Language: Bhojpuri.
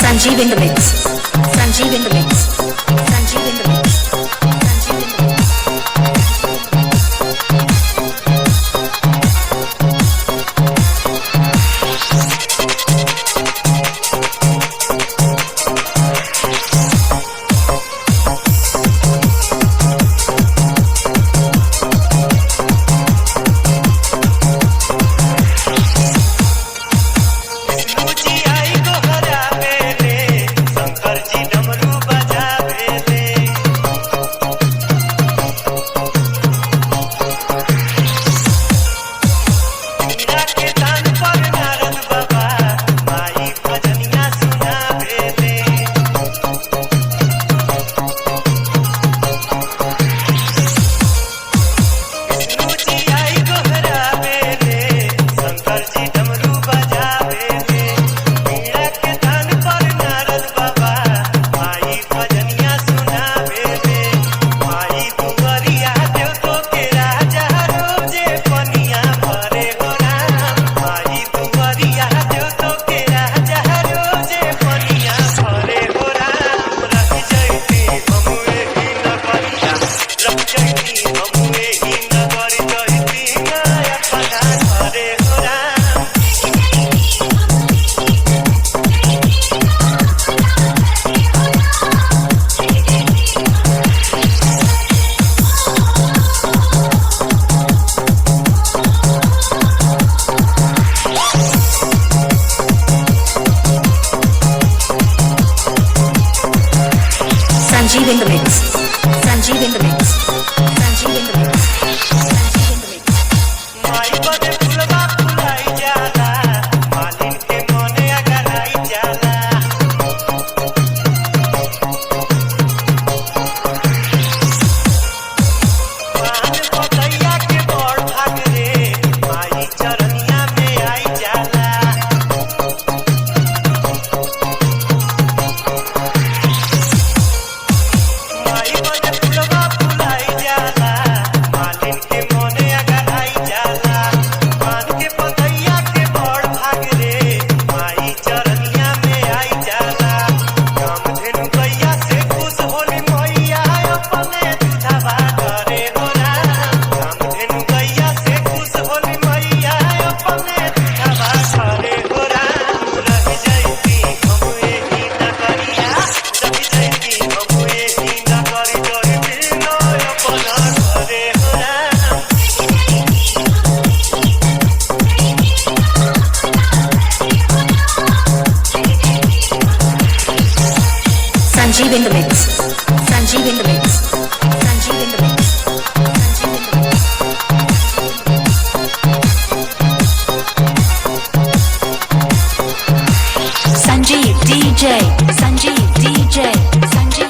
Sanjeev in the mix. Sanjeev in the mix. Sanjeev in the mix. Sanjeev in the mix. Sanjeev in the mix. Sanjeev in the mix. Sanjeev in the mix. Sanjeev in the mix. माई बदे फुलवा फुलाई जाला मालिन के मोने अगराई जाला मान पतैया के बड़ भाग रे माई चरनिया में आई जाला माई बदे फुलवा फुलाई जाला मालिन के मोने अगराई जाला मान के पतैया के बड़ भाग रे माई चरनिया में आई जाला कामधेनु गैया से खुश होली मैया अपने दूधवा करे हो राम कामधेनु गैया से खुश होली मैया अपने दूधवा करे हो राम रह जैती हम एही नगरिया रह जैती हम एही नगरी जैती नय अपना घरे हो Ram Sanjeev in the mix. Sanjeev in the mix.